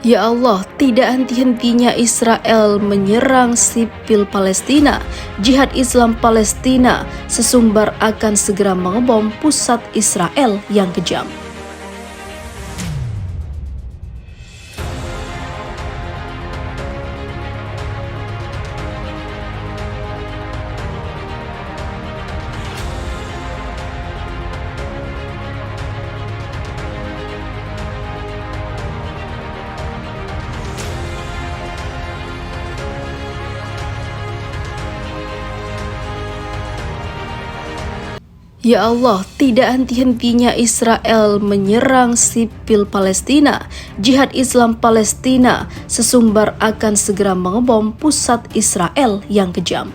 Ya Allah, tidak henti-hentinya Israel menyerang sipil Palestina. Jihad Islam Palestina sesumbar akan segera mengebom pusat Israel yang kejam. Ya Allah, tidak henti-hentinya Israel menyerang sipil Palestina. Jihad Islam Palestina sesumbar akan segera mengebom pusat Israel yang kejam.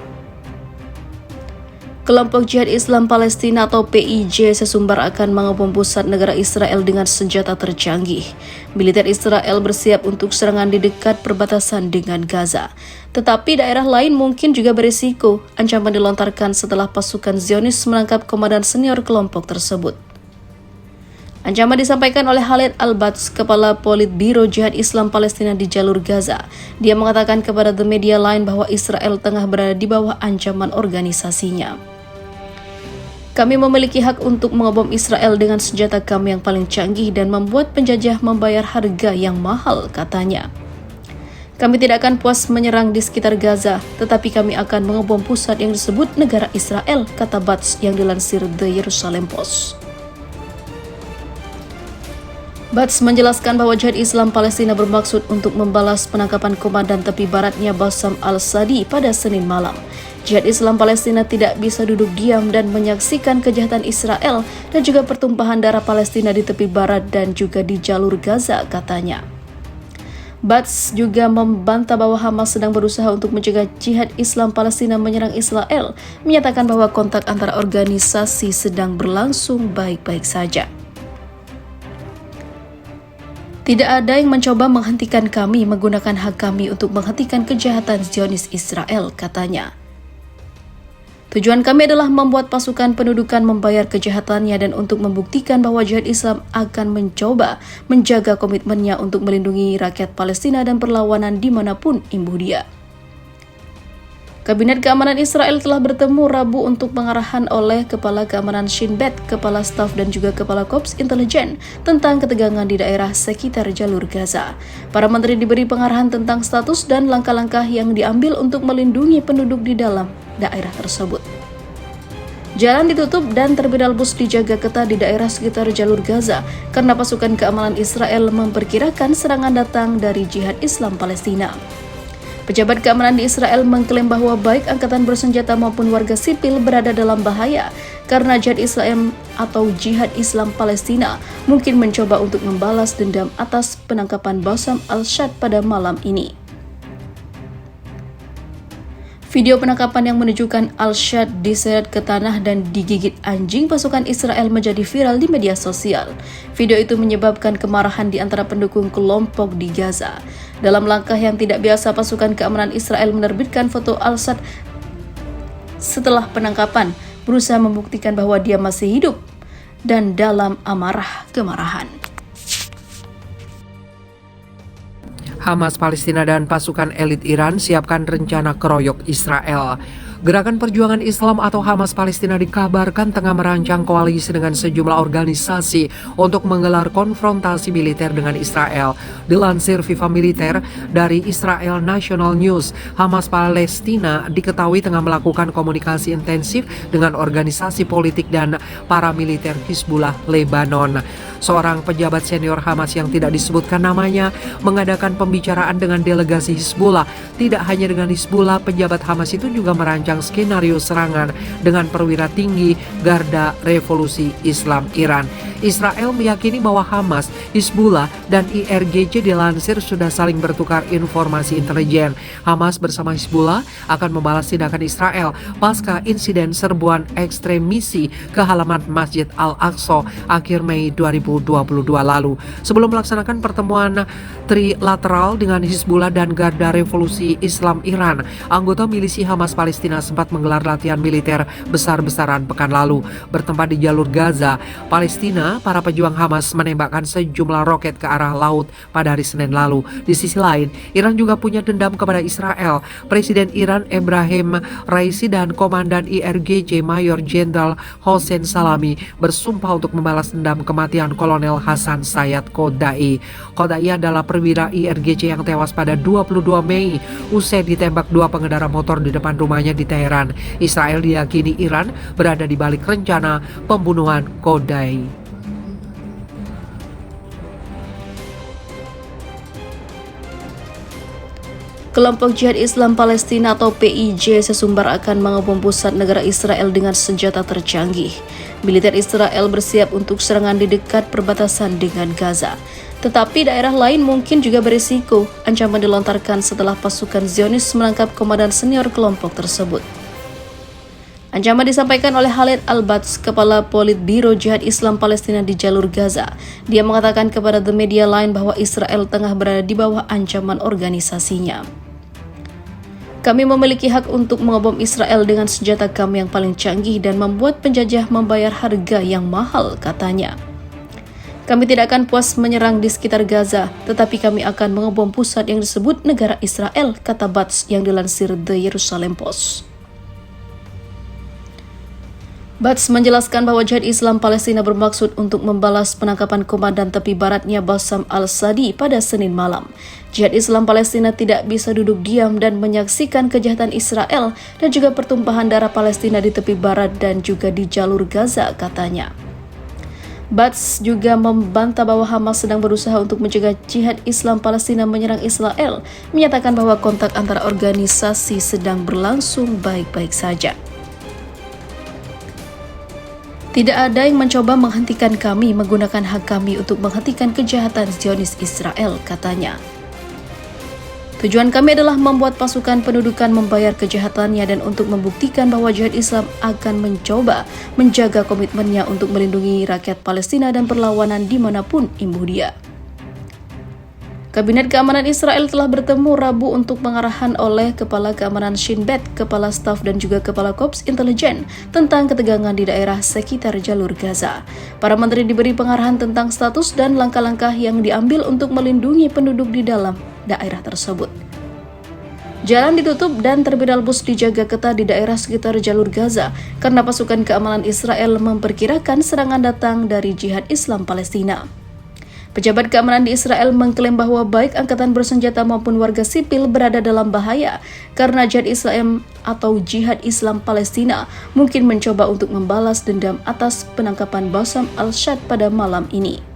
Kelompok Jihad Islam Palestina atau PIJ sesumbar akan mengebom pusat negara Israel dengan senjata tercanggih. Militer Israel bersiap untuk serangan di dekat perbatasan dengan Gaza. Tetapi daerah lain mungkin juga berisiko. Ancaman dilontarkan setelah pasukan Zionis menangkap komandan senior kelompok tersebut. Ancaman disampaikan oleh Khalid Al-Bats, Kepala Politbiro Jihad Islam Palestina di jalur Gaza. Dia mengatakan kepada The Media Line bahwa Israel tengah berada di bawah ancaman organisasinya. Kami memiliki hak untuk mengebom Israel dengan senjata kami yang paling canggih dan membuat penjajah membayar harga yang mahal, katanya. Kami tidak akan puas menyerang di sekitar Gaza, tetapi kami akan mengebom pusat yang disebut negara Israel, kata Bats yang dilansir The Jerusalem Post. Bats menjelaskan bahwa Jihad Islam Palestina bermaksud untuk membalas penangkapan komandan tepi baratnya Bassam al-Sadi pada Senin malam. Jihad Islam Palestina tidak bisa duduk diam dan menyaksikan kejahatan Israel dan juga pertumpahan darah Palestina di tepi barat dan juga di jalur Gaza, katanya. Bats juga membantah bahwa Hamas sedang berusaha untuk mencegah Jihad Islam Palestina menyerang Israel, menyatakan bahwa kontak antara organisasi sedang berlangsung baik-baik saja. Tidak ada yang mencoba menghentikan kami menggunakan hak kami untuk menghentikan kejahatan Zionis Israel, katanya. Tujuan kami adalah membuat pasukan pendudukan membayar kejahatannya dan untuk membuktikan bahwa Jihad Islam akan mencoba menjaga komitmennya untuk melindungi rakyat Palestina dan perlawanan dimanapun imbuh dia. Kabinet Keamanan Israel telah bertemu Rabu untuk pengarahan oleh Kepala Keamanan Shin Bet, Kepala Staf dan juga Kepala Korps Intelijen tentang ketegangan di daerah sekitar jalur Gaza. Para menteri diberi pengarahan tentang status dan langkah-langkah yang diambil untuk melindungi penduduk di dalam daerah tersebut. Jalan ditutup dan terminal bus dijaga ketat di daerah sekitar jalur Gaza karena pasukan keamanan Israel memperkirakan serangan datang dari Jihad Islam Palestina. Pejabat keamanan di Israel mengklaim bahwa baik angkatan bersenjata maupun warga sipil berada dalam bahaya karena Jihad Islam atau Jihad Islam Palestina mungkin mencoba untuk membalas dendam atas penangkapan Bassam al-Shad pada malam ini. Video penangkapan yang menunjukkan al-Shad diseret ke tanah dan digigit anjing pasukan Israel menjadi viral di media sosial. Video itu menyebabkan kemarahan di antara pendukung kelompok di Gaza. Dalam langkah yang tidak biasa, pasukan keamanan Israel menerbitkan foto al-Shad setelah penangkapan, berusaha membuktikan bahwa dia masih hidup dan dalam amarah kemarahan. Hamas Palestina dan pasukan elit Iran siapkan rencana keroyok Israel. Gerakan Perjuangan Islam atau Hamas Palestina dikabarkan tengah merancang koalisi dengan sejumlah organisasi untuk menggelar konfrontasi militer dengan Israel. Dilansir Viva Militer dari Israel National News, Hamas Palestina diketahui tengah melakukan komunikasi intensif dengan organisasi politik dan paramiliter Hizbullah Lebanon. Seorang pejabat senior Hamas yang tidak disebutkan namanya mengadakan pembicaraan dengan delegasi Hizbullah. Tidak hanya dengan Hizbullah, pejabat Hamas itu juga merancang skenario serangan dengan perwira tinggi Garda Revolusi Islam Iran. Israel meyakini bahwa Hamas, Hizbullah, dan IRGC dilansir sudah saling bertukar informasi intelijen. Hamas bersama Hizbullah akan membalas tindakan Israel pasca insiden serbuan ekstremisi ke halaman Masjid Al-Aqsa akhir Mei 2022 lalu. Sebelum melaksanakan pertemuan trilateral dengan Hizbullah dan Garda Revolusi Islam Iran, anggota milisi Hamas Palestina Palestina sempat menggelar latihan militer besar-besaran pekan lalu. Bertempat di jalur Gaza, Palestina, para pejuang Hamas menembakkan sejumlah roket ke arah laut pada hari Senin lalu. Di sisi lain, Iran juga punya dendam kepada Israel. Presiden Iran Ebrahim Raisi dan Komandan IRGC Mayor Jenderal Hossein Salami bersumpah untuk membalas dendam kematian Kolonel Hasan Sayyad Kodai. Kodai adalah perwira IRGC yang tewas pada 22 Mei usai ditembak dua pengendara motor di depan rumahnya di Teheran. Israel diyakini Iran berada di balik rencana pembunuhan Kodai. Kelompok Jihad Islam Palestina atau PIJ sesumbar akan mengepung pusat negara Israel dengan senjata tercanggih. Militer Israel bersiap untuk serangan di dekat perbatasan dengan Gaza. Tetapi daerah lain mungkin juga berisiko. Ancaman dilontarkan setelah pasukan Zionis menangkap komandan senior kelompok tersebut. Ancaman disampaikan oleh Khalid Al-Bats, Kepala Politbiro Jihad Islam Palestina di jalur Gaza. Dia mengatakan kepada The Media Line bahwa Israel tengah berada di bawah ancaman organisasinya. Kami memiliki hak untuk mengebom Israel dengan senjata kami yang paling canggih dan membuat penjajah membayar harga yang mahal, katanya. Kami tidak akan puas menyerang di sekitar Gaza, tetapi kami akan mengebom pusat yang disebut negara Israel, kata Bats yang dilansir The Jerusalem Post. Bats menjelaskan bahwa Jihad Islam Palestina bermaksud untuk membalas penangkapan komandan tepi baratnya Bassam al-Sadi pada Senin malam. Jihad Islam Palestina tidak bisa duduk diam dan menyaksikan kejahatan Israel dan juga pertumpahan darah Palestina di tepi barat dan juga di jalur Gaza, katanya. Bats juga membantah bahwa Hamas sedang berusaha untuk mencegah Jihad Islam Palestina menyerang Israel, menyatakan bahwa kontak antara organisasi sedang berlangsung baik-baik saja. Tidak ada yang mencoba menghentikan kami menggunakan hak kami untuk menghentikan kejahatan Zionis Israel, katanya. Tujuan kami adalah membuat pasukan pendudukan membayar kejahatannya dan untuk membuktikan bahwa Jihad Islam akan mencoba menjaga komitmennya untuk melindungi rakyat Palestina dan perlawanan dimanapun imbuh dia. Kabinet Keamanan Israel telah bertemu Rabu untuk pengarahan oleh Kepala Keamanan Shin Bet, Kepala Staf dan juga Kepala Korps Intelijen tentang ketegangan di daerah sekitar jalur Gaza. Para menteri diberi pengarahan tentang status dan langkah-langkah yang diambil untuk melindungi penduduk di dalam daerah tersebut. Jalan ditutup dan terminal bus dijaga ketat di daerah sekitar jalur Gaza karena pasukan keamanan Israel memperkirakan serangan datang dari Jihad Islam Palestina. Pejabat keamanan di Israel mengklaim bahwa baik angkatan bersenjata maupun warga sipil berada dalam bahaya karena Jihad Islam atau Jihad Islam Palestina mungkin mencoba untuk membalas dendam atas penangkapan Bassam al-Shad pada malam ini.